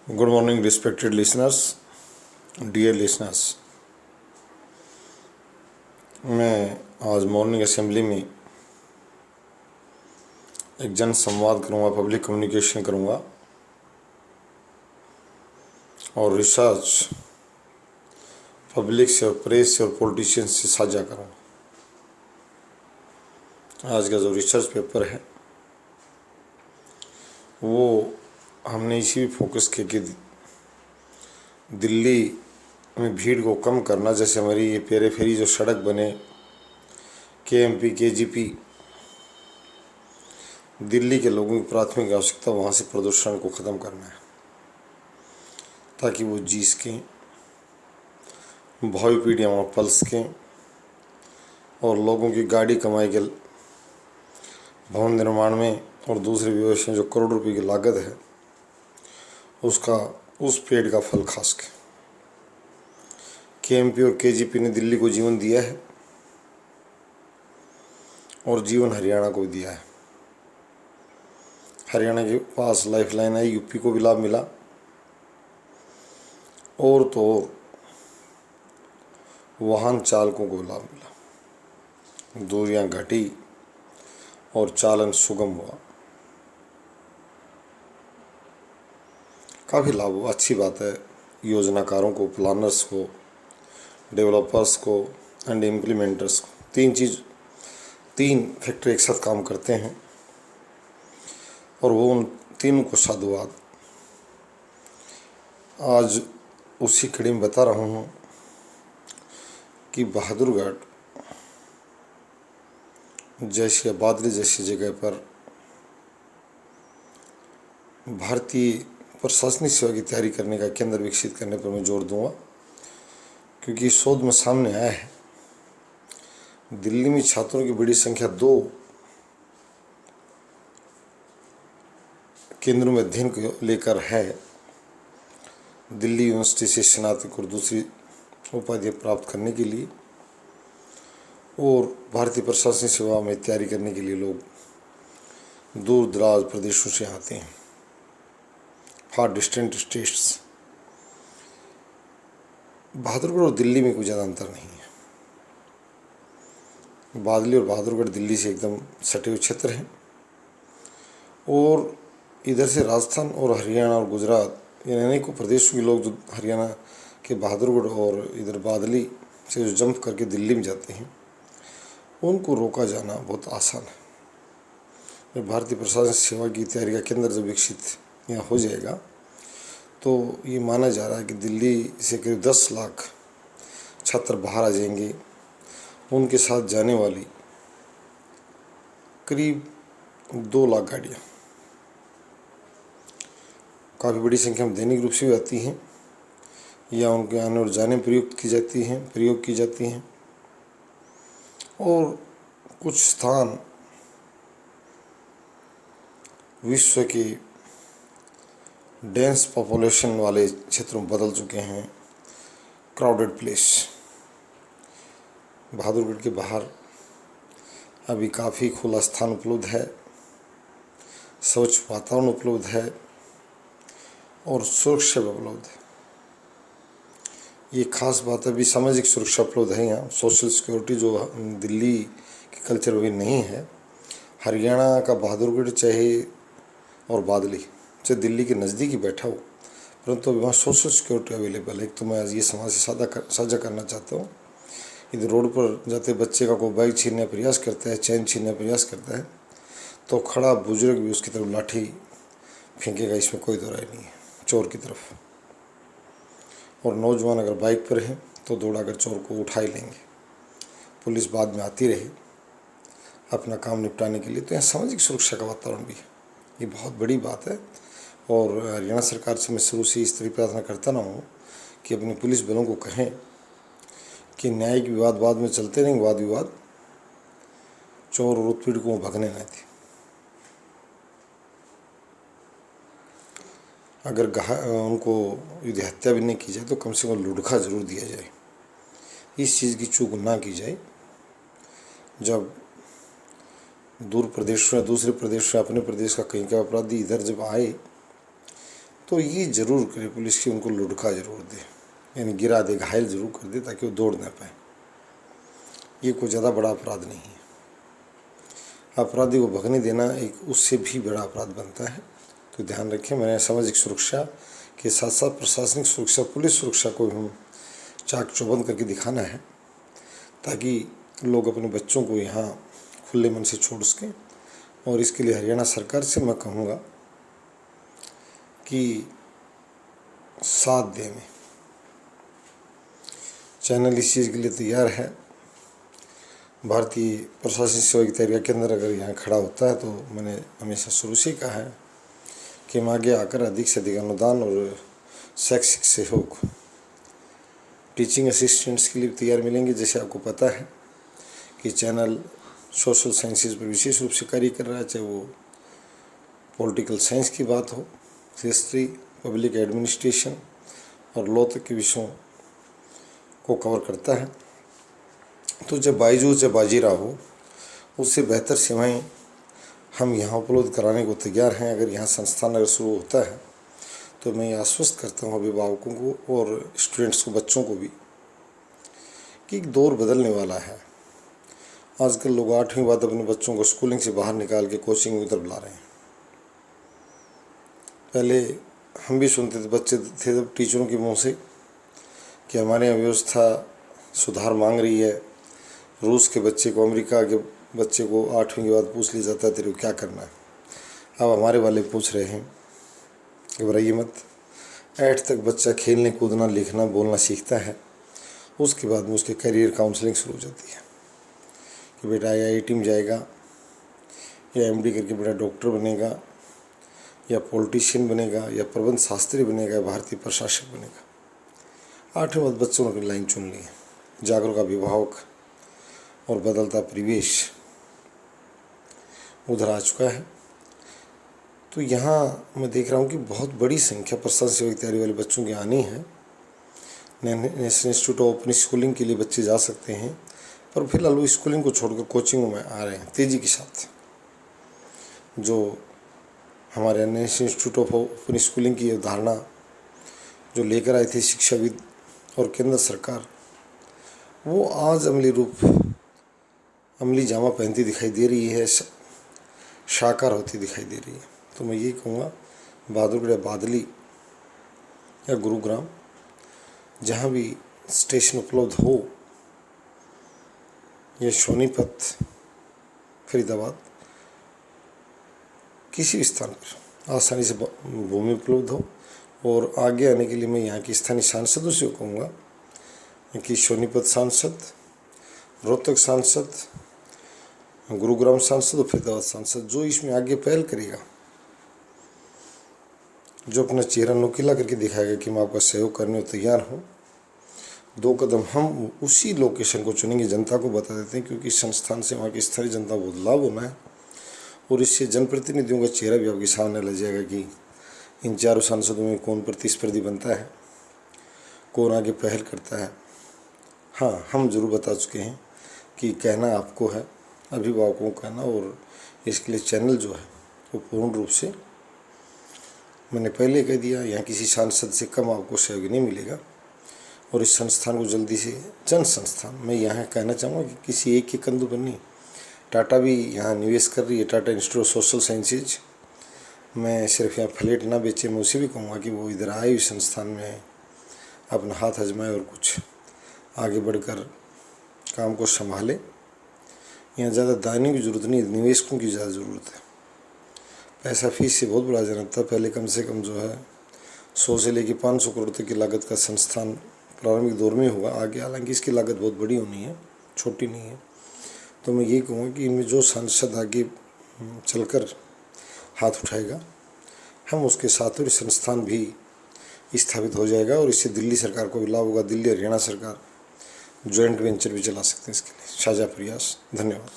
Good morning, respected listeners, dear listeners. मैं आज morning assembly में एक जन संवाद करूँगा, पब्लिक कम्युनिकेशन करूँगा और रिसर्च पब्लिक से और प्रेस से और पॉलिटिशियंस से साझा करूँगा। आज का जो रिसर्च पेपर है वो हमने इसी भी फोकस किया कि दिल्ली में भीड़ को कम करना, जैसे हमारी ये पेरीफेरी जो सड़क बने केएमपी केजीपी, दिल्ली के लोगों की प्राथमिक आवश्यकता वहाँ से प्रदूषण को ख़त्म करना है ताकि वो जी सकें, भावी पीढ़ियाँ वहाँ पल सकें और लोगों की गाड़ी कमाई के भवन निर्माण में और दूसरे व्यवसाय जो करोड़ रुपए की लागत है उसका उस पेड़ का फल खा सके। केएमपी और केजीपी ने दिल्ली को जीवन दिया है और जीवन हरियाणा को दिया है। हरियाणा के पास लाइफलाइन है, यूपी को भी लाभ मिला और तो और वाहन चालकों को लाभ मिला, दूरियां घटी और चालन सुगम हुआ, काफ़ी लाभ हुआ। अच्छी बात है। योजनाकारों को, प्लानर्स को, डेवलपर्स को एंड इम्प्लीमेंटर्स को, तीन फैक्टर एक साथ काम करते हैं और वो उन तीनों को साधुवाद। आज उसी कड़ी में बता रहा हूँ कि बहादुरगढ़ जैसी बादली जैसी जगह पर भारतीय प्रशासनिक सेवा की तैयारी करने का केंद्र विकसित करने पर मैं जोर दूंगा, क्योंकि शोध में सामने आया है दिल्ली में छात्रों की बड़ी संख्या 2 केंद्रों में अध्ययन को लेकर है। दिल्ली यूनिवर्सिटी से स्नातक और दूसरी उपाधियाँ प्राप्त करने के लिए और भारतीय प्रशासनिक सेवा में तैयारी करने के लिए लोग दूर दराज प्रदेशों से आते हैं, फार डिस्टेंट स्टेट्स। बहादुरगढ़ और दिल्ली में कोई ज़्यादा अंतर नहीं है। बादली और बहादुरगढ़ दिल्ली से एकदम सटे हुए क्षेत्र हैं और इधर से राजस्थान और हरियाणा और गुजरात, यानी अनेकों प्रदेशों के लोग जो हरियाणा के बहादुरगढ़ और इधर बादली से जो जंप करके दिल्ली में जाते हैं उनको रोका जाना बहुत आसान है। जब भारतीय प्रशासनिक सेवा की तैयारी का केंद्र जब विकसित यहाँ हो जाएगा तो ये माना जा रहा है कि दिल्ली से करीब 10 लाख छात्र बाहर आ जाएंगे। उनके साथ जाने वाली करीब 2 लाख गाड़ियाँ काफ़ी बड़ी संख्या में दैनिक रूप से भी आती हैं या उनके आने और जाने में प्रयोग की जाती हैं और कुछ स्थान विश्व के डेंस पॉपुलेशन वाले क्षेत्रों में बदल चुके हैं, क्राउडेड प्लेस। बहादुरगढ़ के बाहर अभी काफ़ी खुला स्थान उपलब्ध है, स्वच्छ वातावरण उपलब्ध है और सुरक्षा भी उपलब्ध है। ये खास बात है, अभी सामाजिक सुरक्षा उपलब्ध है यहाँ, सोशल सिक्योरिटी जो दिल्ली के कल्चर में नहीं है। हरियाणा का बहादुरगढ़ चाहे और बादली चाहे दिल्ली के नज़दीक ही बैठा हो, परंतु अभी वहाँ सोशल सिक्योरिटी अवेलेबल है। एक तो मैं आज ये समाज से साझा करना चाहता हूँ। इधर रोड पर जाते बच्चे का कोई बाइक छीनने का प्रयास करता है, चैन छीनने का प्रयास करता है तो खड़ा बुजुर्ग भी उसकी तरफ लाठी फेंकेगा, इसमें कोई दो राय नहीं है, चोर की तरफ। और नौजवान अगर बाइक पर हैं तो दौड़ाकर चोर को उठा ही लेंगे, पुलिस बाद में आती रहे अपना काम निपटाने के लिए। तो यहाँ सामाजिक सुरक्षा का वातावरण भी है, ये बहुत बड़ी बात है। और हरियाणा सरकार से मैं शुरू से इस तरह प्रार्थना करता रहा हूँ कि अपने पुलिस बलों को कहें कि न्यायिक विवाद बाद में चलते नहीं, वाद विवाद चोर और उत्पीड़कों को भगने न दें। अगर उनको यदि हत्या भी नहीं की जाए तो कम से कम लुढ़का जरूर दिया जाए। इस चीज़ की चूक ना की जाए। जब दूर प्रदेशों या दूसरे प्रदेश से अपने प्रदेश का कहीं का अपराधी इधर जब आए तो ये ज़रूर करे पुलिस की, उनको लुढ़का ज़रूर दे, यानी गिरा दे, घायल ज़रूर कर दे ताकि वो दौड़ ना पाए। ये कोई ज़्यादा बड़ा अपराध नहीं है। अपराधी को भगने देना एक उससे भी बड़ा अपराध बनता है। तो ध्यान रखें, मैंने सामाजिक सुरक्षा के साथ साथ प्रशासनिक सुरक्षा, पुलिस सुरक्षा को भी हम चाक चौबंद करके दिखाना है ताकि लोग अपने बच्चों को यहाँ खुले मन से छोड़ सकें। और इसके लिए हरियाणा सरकार से मैं कहूँगा कि साथ दें। चैनल इस चीज़ के लिए तैयार है। भारतीय प्रशासनिक सेवा की तैयारी के अंदर अगर यहाँ खड़ा होता है तो मैंने हमेशा शुरू से कहा है कि हम आगे आकर अधिक से अधिक अनुदान और शैक्षिक सहयोग, टीचिंग असिस्टेंट्स के लिए तैयार मिलेंगे। जैसे आपको पता है कि चैनल सोशल साइंसेज पर विशेष रूप से कार्य कर रहा है, चाहे वो पॉलिटिकल साइंस की बात हो, हिस्ट्री, पब्लिक एडमिनिस्ट्रेशन और लॉ तक के विषयों को कवर करता है। तो जब बायजूस या बाजीराव हो, उससे बेहतर सेवाएं हम यहाँ उपलब्ध कराने को तैयार हैं। अगर यहाँ संस्थान अगर शुरू होता है तो मैं ये आश्वस्त करता हूँ अभिभावकों को और स्टूडेंट्स को, बच्चों को भी, कि एक दौर बदलने वाला है। आजकल लोग 8वीं बाद अपने बच्चों को स्कूलिंग से बाहर निकाल के कोचिंग में उधर बुला रहे हैं। पहले हम भी सुनते थे, बच्चे थे जब, टीचरों के मुँह से कि हमारे यहाँ व्यवस्था सुधार मांग रही है। रूस के बच्चे को, अमेरिका के बच्चे को 8वीं के बाद पूछ लिया जाता है तेरे को क्या करना है। अब हमारे वाले पूछ रहे हैं, घबराइए मत। 8 तक बच्चा खेलने कूदना, लिखना, बोलना सीखता है। उसके बाद में उसके करियर काउंसलिंग शुरू हो जाती है कि बेटा IIT में जाएगा या MD करके बड़ा डॉक्टर बनेगा या पॉलिटिशियन बनेगा या प्रबंध शास्त्री बनेगा या भारतीय प्रशासक बनेगा। 8वीं बाद बच्चों ने अपनी लाइन चुन ली है। जागरूक अभिभावक और बदलता परिवेश उधर आ चुका है। तो यहाँ मैं देख रहा हूँ कि बहुत बड़ी संख्या प्रशासनिक सेवा की तैयारी वाले बच्चों की आनी है। National institute of open schooling के लिए बच्चे जा सकते हैं, पर फिलहाल वो स्कूलिंग को छोड़कर कोचिंगों में आ रहे हैं तेज़ी के साथ। जो हमारे national institute of open schooling की धारणा जो लेकर आए थे शिक्षाविद और केंद्र सरकार, वो आज अमली जामा पहनती दिखाई दे रही है, साकार होती दिखाई दे रही है। तो मैं ये कहूँगा, बहादुरगढ़, बादली या गुरुग्राम, जहाँ भी स्टेशन उपलब्ध हो, या सोनीपत, फरीदाबाद, किसी भी स्थान पर आसानी से भूमि उपलब्ध हो। और आगे आने के लिए मैं यहाँ की स्थानीय सांसदों से कहूँगा कि सोनीपत सांसद, रोहतक सांसद, गुरुग्राम सांसद और फरीदाबाद सांसद जो इसमें आगे पहल करेगा, जो अपना चेहरा नुकीला करके दिखाएगा कि मैं आपका सहयोग करने को तैयार हूँ, 2 कदम हम उसी लोकेशन को चुनेंगे। जनता को बता देते हैं, क्योंकि संस्थान से वहाँ की स्थानीय जनता को बदलाव होना है। और इससे जनप्रतिनिधियों का चेहरा भी आपके सामने लग जाएगा कि इन 4 सांसदों में कौन प्रतिस्पर्धी बनता है, कौन आगे पहल करता है। हाँ, हम जरूर बता चुके हैं कि कहना आपको है, अभिभावकों को कहना। और इसके लिए चैनल जो है वो पूर्ण रूप से, मैंने पहले कह दिया, यहाँ किसी सांसद से कम आपको सहयोग नहीं मिलेगा। और इस संस्थान को जल्दी से जन संस्थान, मैं यहाँ कहना चाहूँगा कि किसी एक के कंधों पर नहीं, टाटा भी यहाँ निवेश कर रही है, Tata institute of social sciences. मैं सिर्फ यहाँ फ्लैट ना बेचे, मैं उसे भी कहूँगा कि वो इधर आए इस संस्थान में अपना हाथ आजमाए और कुछ आगे बढ़कर काम को संभाले। यहाँ ज़्यादा दानियों की ज़रूरत नहीं, निवेशकों की ज़्यादा ज़रूरत है। पैसा फीस से बहुत बड़ा जनक था। पहले कम से कम जो है 100 से लेकर 500 करोड़ तक की लागत का संस्थान प्रारंभिक दौर में होगा। आगे हालांकि इसकी लागत बहुत बड़ी होनी है, छोटी नहीं है। तो मैं ये कहूँगा कि इनमें जो सांसद आगे चलकर हाथ उठाएगा, हम उसके साथ और संस्थान भी स्थापित हो जाएगा। और इससे दिल्ली सरकार को भी लाभ होगा। दिल्ली हरियाणा सरकार जॉइंट वेंचर भी चला सकते हैं इसके लिए। साझा प्रयास। धन्यवाद।